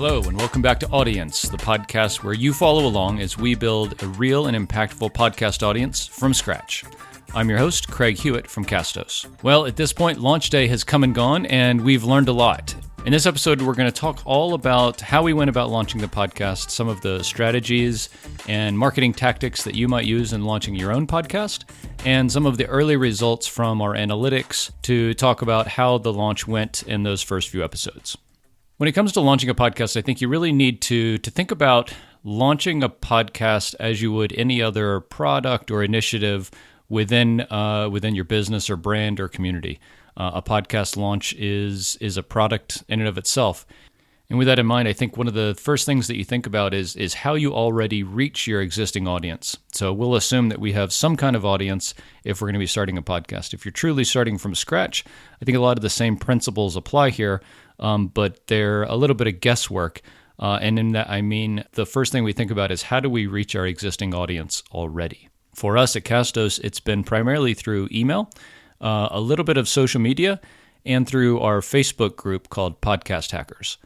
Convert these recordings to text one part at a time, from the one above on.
Hello, and welcome back to Audience, the podcast where you follow along as we build a real and impactful podcast audience from scratch. I'm your host, Craig Hewitt from Castos. Well, at this point, launch day has come and gone, and we've learned a lot. In this episode, we're going to talk all about how we went about launching the podcast, some of the strategies and marketing tactics that you might use in launching your own podcast, and some of the early results from our analytics to talk about how the launch went in those first few episodes. When it comes to launching a podcast, I think you really need to think about launching a podcast as you would any other product or initiative within your business or brand or community. A podcast launch is a product in and of itself. And with that in mind, I think one of the first things that you think about is how you already reach your existing audience. So we'll assume that we have some kind of audience if we're going to be starting a podcast. If you're truly starting from scratch, I think a lot of the same principles apply here, but they're a little bit of guesswork. And in that, I mean, the first thing we think about is how do we reach our existing audience already? For us at Castos, it's been primarily through email, a little bit of social media, and through our Facebook group called Podcast Hackers.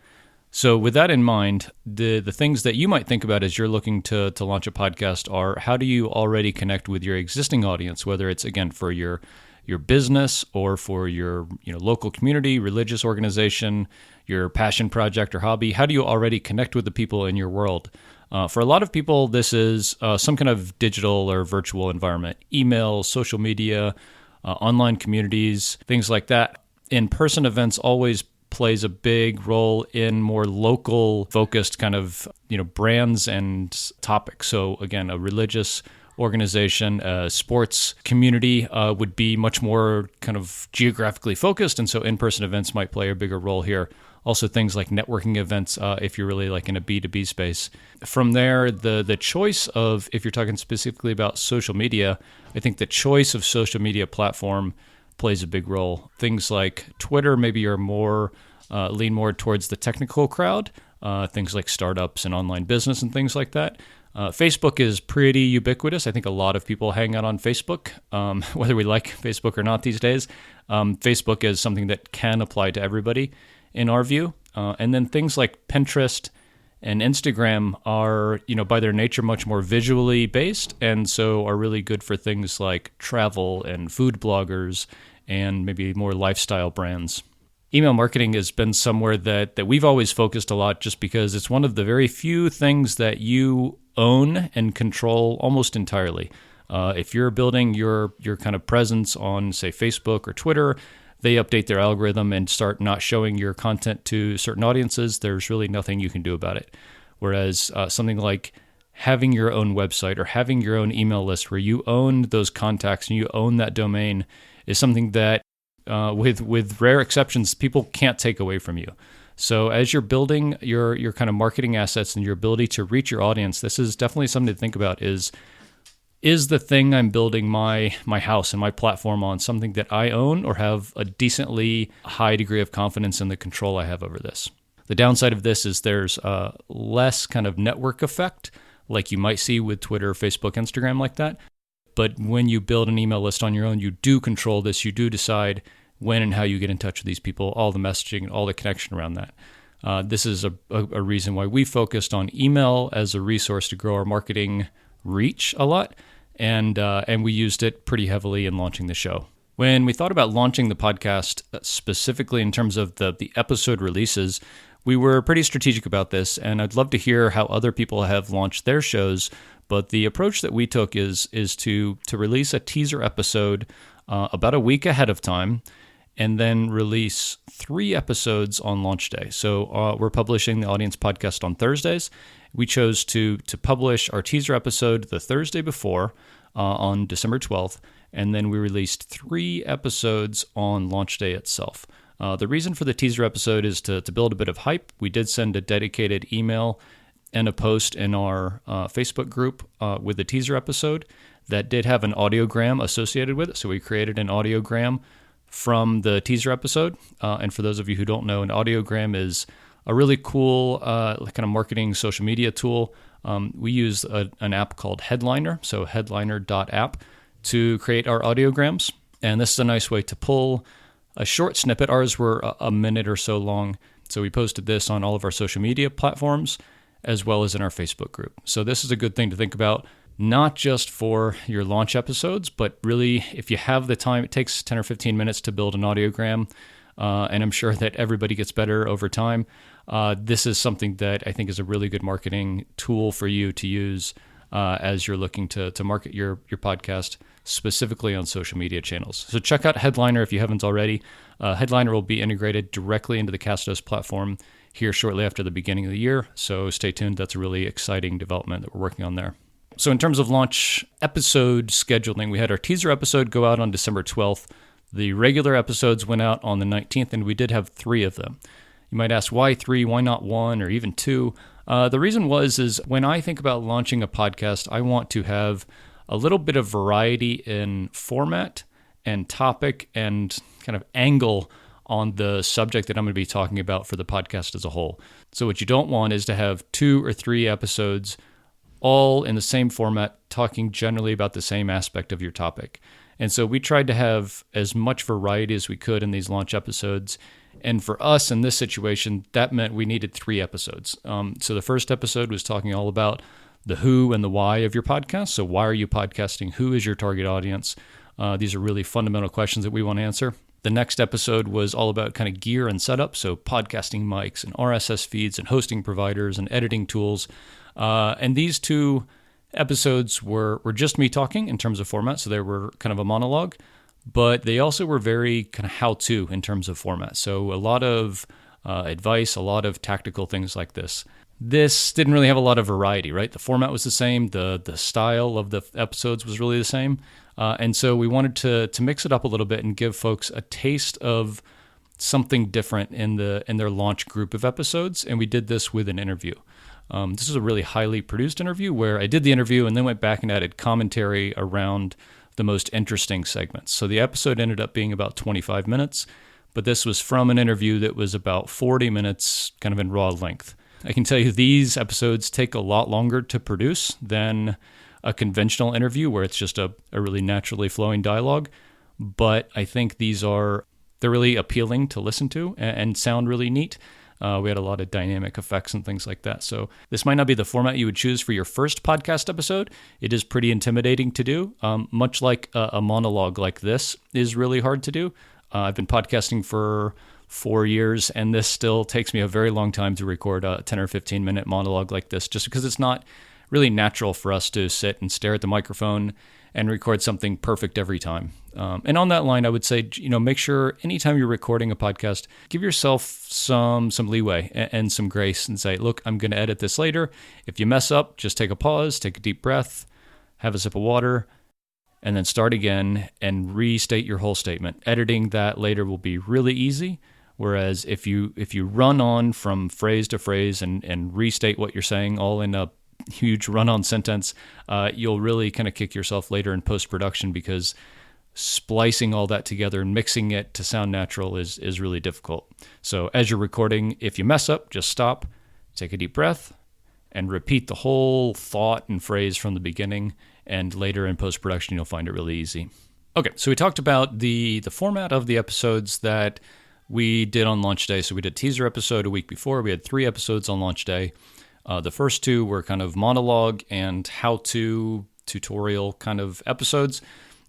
So with that in mind, the things that you might think about as you're looking to launch a podcast are how do you already connect with your existing audience, whether it's, again, for your business or for your local community, religious organization, your passion project or hobby. How do you already connect with the people in your world? For a lot of people, this is some kind of digital or virtual environment, email, social media, online communities, things like that. In-person events always plays a big role in more local focused kind of brands and topics. So again, a religious organization, a sports community would be much more kind of geographically focused, and so in-person events might play a bigger role here. Also things like networking events if you're really like in a B2B space. From there, the choice of, if you're talking specifically about social media, I think the choice of social media platform plays a big role. Things like Twitter maybe are more lean more towards the technical crowd, things like startups and online business and things like that. Facebook is pretty ubiquitous. I think a lot of people hang out on Facebook, whether we like Facebook or not these days. Facebook is something that can apply to everybody in our view. And then things like Pinterest and Instagram are, by their nature, much more visually based, and so are really good for things like travel and food bloggers and maybe more lifestyle brands. Email marketing has been somewhere that we've always focused a lot just because it's one of the very few things that you own and control almost entirely. If you're building your kind of presence on, say, Facebook or Twitter, they update their algorithm and start not showing your content to certain audiences, there's really nothing you can do about it. Whereas something like having your own website or having your own email list where you own those contacts and you own that domain is something that, with rare exceptions, people can't take away from you. So as you're building your kind of marketing assets and your ability to reach your audience, this is definitely something to think about is the thing I'm building my house and my platform on something that I own or have a decently high degree of confidence in the control I have over this? The downside of this is there's less kind of network effect like you might see with Twitter, Facebook, Instagram like that. But when you build an email list on your own, you do control this. You do decide when and how you get in touch with these people, all the messaging, all the connection around that. This is a reason why we focused on email as a resource to grow our marketing reach a lot. And we used it pretty heavily in launching the show. When we thought about launching the podcast specifically in terms of the episode releases, we were pretty strategic about this, and I'd love to hear how other people have launched their shows. But the approach that we took is to release a teaser episode about a week ahead of time, and then release 3 episodes on launch day. So we're publishing the Audience podcast on Thursdays. We chose to publish our teaser episode the Thursday before on December 12th, and then we released 3 episodes on launch day itself. The reason for the teaser episode is to build a bit of hype. We did send a dedicated email and a post in our Facebook group with the teaser episode that did have an audiogram associated with it. So we created an audiogram from the teaser episode. And for those of you who don't know, an audiogram is a really cool kind of marketing social media tool. We use an app called Headliner, so headliner.app, to create our audiograms. And this is a nice way to pull a short snippet. Ours were a minute or so long, So we posted this on all of our social media platforms as well as in our Facebook group. So this is a good thing to think about, not just for your launch episodes, but really if you have the time. It takes 10 or 15 minutes to build an audiogram, and I'm sure that everybody gets better over time. This is something that I think is a really good marketing tool for you to use as you're looking to market your podcast, specifically on social media channels. So check out Headliner if you haven't already. Headliner will be integrated directly into the Castos platform here shortly after the beginning of the year. So stay tuned. That's a really exciting development that we're working on there. So in terms of launch episode scheduling, we had our teaser episode go out on December 12th. The regular episodes went out on the 19th, and we did have 3 of them. You might ask, why 3? Why not 1 or even 2? The reason is when I think about launching a podcast, I want to have a little bit of variety in format and topic and kind of angle on the subject that I'm going to be talking about for the podcast as a whole. So what you don't want is to have 2 or 3 episodes all in the same format, talking generally about the same aspect of your topic. And so we tried to have as much variety as we could in these launch episodes. And for us in this situation, that meant we needed 3 episodes. So the first episode was talking all about the who and the why of your podcast. So why are you podcasting? Who is your target audience? These are really fundamental questions that we want to answer. The next episode was all about kind of gear and setup, so podcasting mics and RSS feeds and hosting providers and editing tools. And these 2 episodes were just me talking in terms of format, so they were kind of a monologue, but they also were very kind of how-to in terms of format. So a lot of advice, a lot of tactical things like this. This didn't really have a lot of variety, right? The format was the same, the style of the episodes was really the same. And so we wanted to mix it up a little bit and give folks a taste of something different in their launch group of episodes. And we did this with an interview. This is a really highly produced interview where I did the interview and then went back and added commentary around the most interesting segments. So the episode ended up being about 25 minutes, but this was from an interview that was about 40 minutes kind of in raw length. I can tell you these episodes take a lot longer to produce than a conventional interview where it's just a really naturally flowing dialogue. But I think they're really appealing to listen to and sound really neat. We had a lot of dynamic effects and things like that. So this might not be the format you would choose for your first podcast episode. It is pretty intimidating to do, much like a monologue like this is really hard to do. I've been podcasting for 4 years, and this still takes me a very long time to record a 10 or 15 minute monologue like this, just because it's not really natural for us to sit and stare at the microphone and record something perfect every time. And on that line, I would say, make sure anytime you're recording a podcast, give yourself some leeway and some grace and say, look, I'm going to edit this later. If you mess up, just take a pause, take a deep breath, have a sip of water, and then start again and restate your whole statement. Editing that later will be really easy. Whereas if you run on from phrase to phrase and restate what you're saying all in a huge run-on sentence, you'll really kind of kick yourself later in post-production, because splicing all that together and mixing it to sound natural is really difficult. So as you're recording, if you mess up, just stop, take a deep breath, and repeat the whole thought and phrase from the beginning, and later in post-production, you'll find it really easy. Okay, so we talked about the format of the episodes that we did on launch day. So we did a teaser episode a week before. We had 3 episodes on launch day. The first 2 were kind of monologue and how-to tutorial kind of episodes.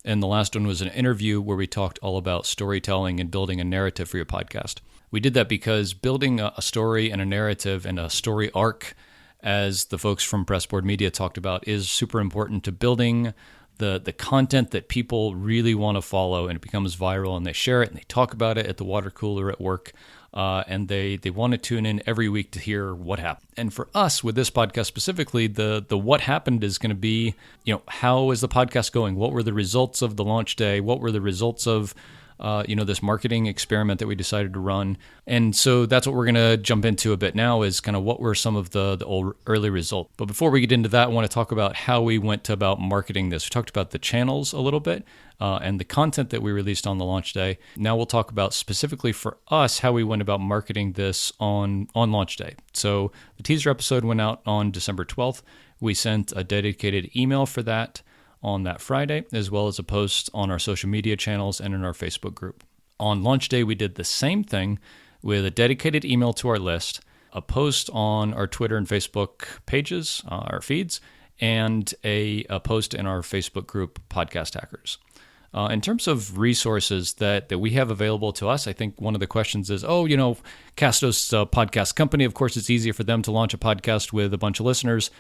And the last one was an interview where we talked all about storytelling and building a narrative for your podcast. We did that because building a story and a narrative and a story arc, as the folks from Pressboard Media talked about, is super important to building the content that people really want to follow, and it becomes viral, and they share it and they talk about it at the water cooler at work. And they want to tune in every week to hear what happened. And for us, with this podcast specifically, the what happened is going to be, how is the podcast going? What were the results of the launch day? What were the results of this marketing experiment that we decided to run? And so that's what we're going to jump into a bit now, is kind of what were some of the old early results. But before we get into that, I want to talk about how we went about marketing this. We talked about the channels a little bit and the content that we released on the launch day. Now we'll talk about specifically for us how we went about marketing this on launch day. So the teaser episode went out on December 12th. We sent a dedicated email for that on that Friday, as well as a post on our social media channels and in our Facebook group. On launch day, we did the same thing. with a dedicated email to our list, a post on our Twitter and Facebook pages, our feeds, and a post in our Facebook group, Podcast Hackers. In terms of resources that we have available to us, I think one of the questions is, Castos podcast company, of course, it's easier for them to launch a podcast with a bunch of listeners.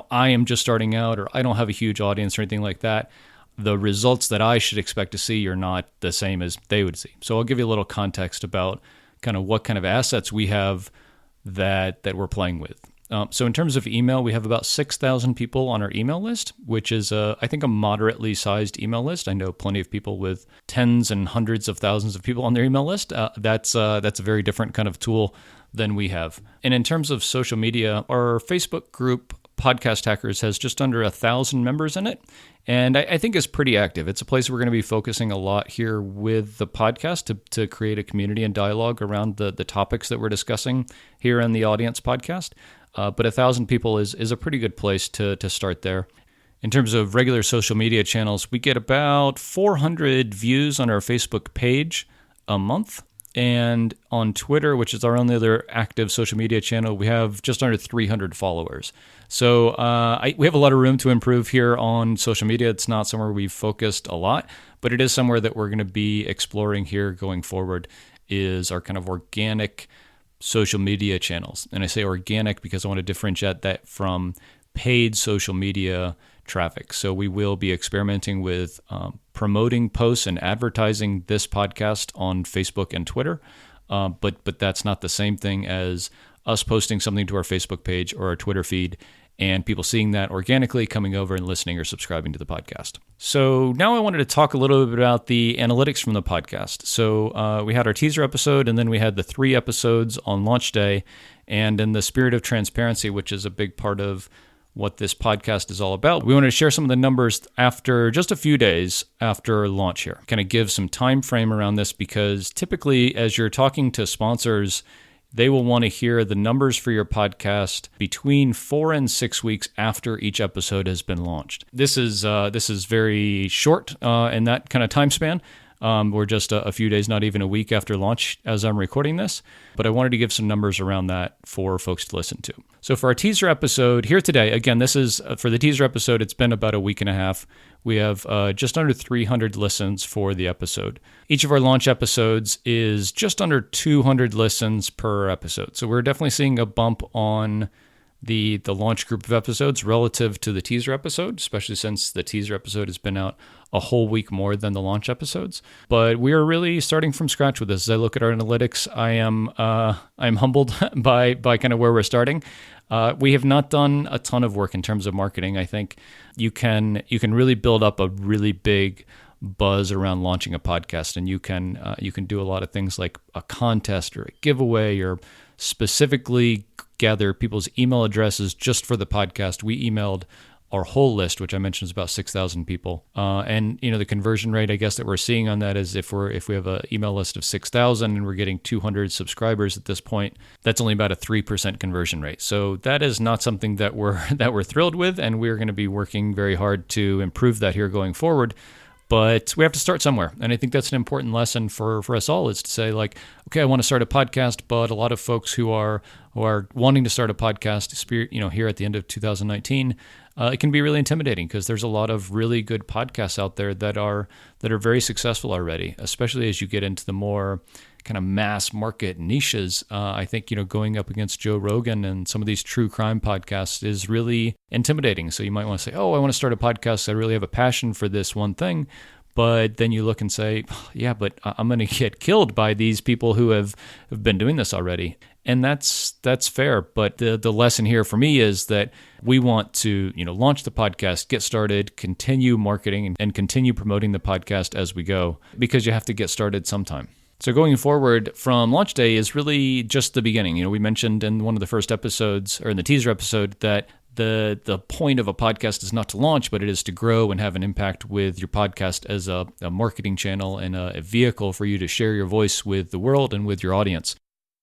I am just starting out, or I don't have a huge audience or anything like that. The results that I should expect to see are not the same as they would see. So I'll give you a little context about kind of what kind of assets we have that we're playing with. So in terms of email, we have about 6,000 people on our email list, which is, I think, a moderately sized email list. I know plenty of people with tens and hundreds of thousands of people on their email list. That's a very different kind of tool than we have. And in terms of social media, our Facebook group, Podcast Hackers, has just under 1,000 members in it. And I think it's pretty active. It's a place we're going to be focusing a lot here with the podcast to create a community and dialogue around the topics that we're discussing here in the Audience podcast. But 1,000 people is a pretty good place to start there. In terms of regular social media channels, we get about 400 views on our Facebook page a month. And on Twitter, which is our only other active social media channel, we have just under 300 followers. So we have a lot of room to improve here on social media. It's not somewhere we've focused a lot, but it is somewhere that we're going to be exploring here going forward, is our kind of organic social media channels. And I say organic because I want to differentiate that from paid social media traffic. So we will be experimenting with promoting posts and advertising this podcast on Facebook and Twitter, but that's not the same thing as us posting something to our Facebook page or our Twitter feed and people seeing that organically, coming over and listening or subscribing to the podcast. So now I wanted to talk a little bit about the analytics from the podcast. So we had our teaser episode, and then we had the 3 episodes on launch day. And in the spirit of transparency, which is a big part of what this podcast is all about, we wanted to share some of the numbers after just a few days after launch here. Kind of give some time frame around this, because typically as you're talking to sponsors, they will want to hear the numbers for your podcast between 4 and 6 weeks after each episode has been launched. This is very short in that kind of time span. We're just a few days, not even a week after launch as I'm recording this, but I wanted to give some numbers around that for folks to listen to. So for our teaser episode here today, again, this is for the teaser episode, it's been about a week and a half. We have just under 300 listens for the episode. Each of our launch episodes is just under 200 listens per episode. So we're definitely seeing a bump on the launch group of episodes relative to the teaser episode, especially since the teaser episode has been out a whole week more than the launch episodes. But we are really starting from scratch with this. As I look at our analytics, I'm humbled by kind of where we're starting. We have not done a ton of work in terms of marketing. I think you can really build up a really big buzz around launching a podcast, and you can do a lot of things like a contest or a giveaway, or specifically gather people's email addresses just for the podcast. We emailed our whole list, which I mentioned is about 6,000 people. And the conversion rate, I guess, that we're seeing on that is if we have an email list of 6,000 and we're getting 200 subscribers at this point, that's only about a 3% conversion rate. So that is not something that we're thrilled with, and we're going to be working very hard to improve that here going forward. But we have to start somewhere. And I think that's an important lesson for us all, is to say, like, okay, I want to start a podcast, but a lot of folks who are wanting to start a podcast, here at the end of 2019, it can be really intimidating, because there's a lot of really good podcasts out there that are very successful already, especially as you get into the more kind of mass market niches. I think, going up against Joe Rogan and some of these true crime podcasts is really intimidating. So you might want to say, oh, I want to start a podcast. I really have a passion for this one thing. But then you look and say, yeah, but I'm going to get killed by these people who have been doing this already. And that's fair. But the lesson here for me is that we want to, launch the podcast, get started, continue marketing, and continue promoting the podcast as we go, because you have to get started sometime. So going forward from launch day is really just the beginning. We mentioned in one of the first episodes, or in the teaser episode, that the point of a podcast is not to launch, but it is to grow and have an impact with your podcast as a marketing channel and a vehicle for you to share your voice with the world and with your audience.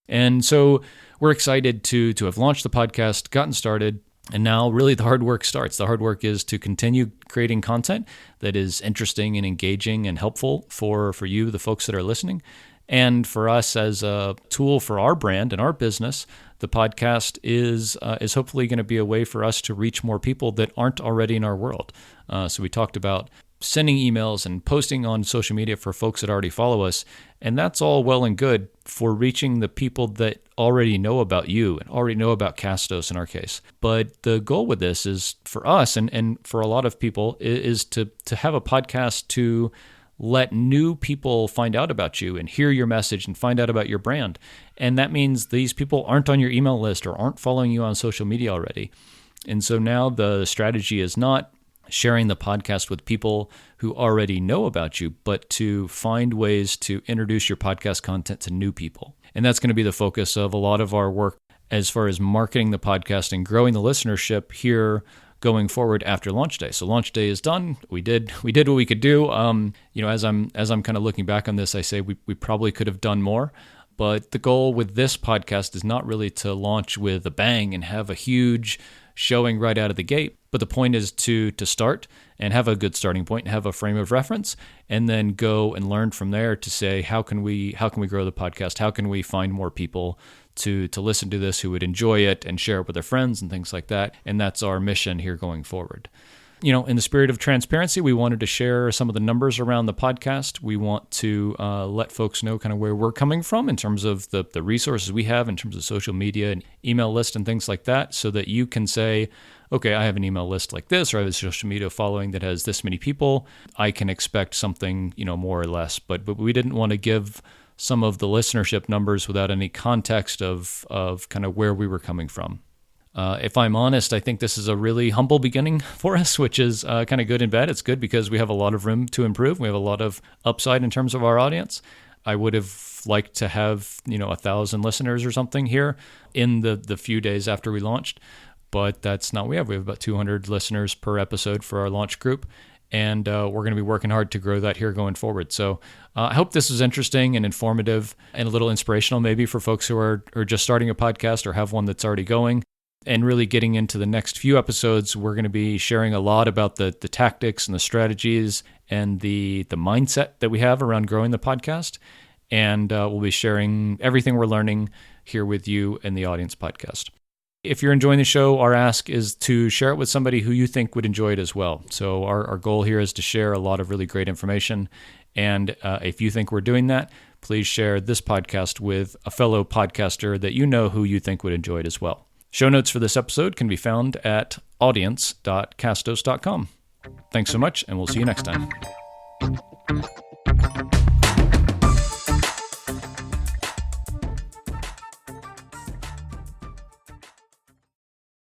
And so we're excited to have launched the podcast, gotten started. And now really the hard work starts. The hard work is to continue creating content that is interesting and engaging and helpful for you, the folks that are listening. And for us as a tool for our brand and our business, the podcast is hopefully going to be a way for us to reach more people that aren't already in our world. So we talked about sending emails and posting on social media for folks that already follow us. And that's all well and good for reaching the people that already know about you and already know about Castos in our case. But the goal with this is for us and for a lot of people is to have a podcast to let new people find out about you and hear your message and find out about your brand. And that means these people aren't on your email list or aren't following you on social media already. And so now the strategy is not sharing the podcast with people who already know about you, but to find ways to introduce your podcast content to new people. And that's going to be the focus of a lot of our work as far as marketing the podcast and growing the listenership here going forward after launch day. So launch day is done. We did what we could do. As I'm kind of looking back on this, I say we probably could have done more. But the goal with this podcast is not really to launch with a bang and have a huge showing right out of the gate. But the point is to start and have a good starting point and have a frame of reference, and then go and learn from there to say, how can we grow the podcast? How can we find more people to listen to this who would enjoy it and share it with their friends and things like that? And that's our mission here going forward. In the spirit of transparency, we wanted to share some of the numbers around the podcast. We want to let folks know kind of where we're coming from in terms of the resources we have in terms of social media and email list and things like that, so that you can say, okay, I have an email list like this, or I have a social media following that has this many people. I can expect something, more or less. But we didn't want to give some of the listenership numbers without any context of kind of where we were coming from. If I'm honest, I think this is a really humble beginning for us, which is kind of good and bad. It's good because we have a lot of room to improve. We have a lot of upside in terms of our audience. I would have liked to have, 1,000 listeners or something here in the few days after we launched, but that's not what we have. We have about 200 listeners per episode for our launch group, and we're going to be working hard to grow that here going forward. So I hope this is interesting and informative and a little inspirational maybe for folks who are just starting a podcast or have one that's already going. And really getting into the next few episodes, we're going to be sharing a lot about the tactics and the strategies and the mindset that we have around growing the podcast. And we'll be sharing everything we're learning here with you in the Audience Podcast. If you're enjoying the show, our ask is to share it with somebody who you think would enjoy it as well. So our goal here is to share a lot of really great information. And if you think we're doing that, please share this podcast with a fellow podcaster that you know who you think would enjoy it as well. Show notes for this episode can be found at audience.castos.com. Thanks so much, and we'll see you next time.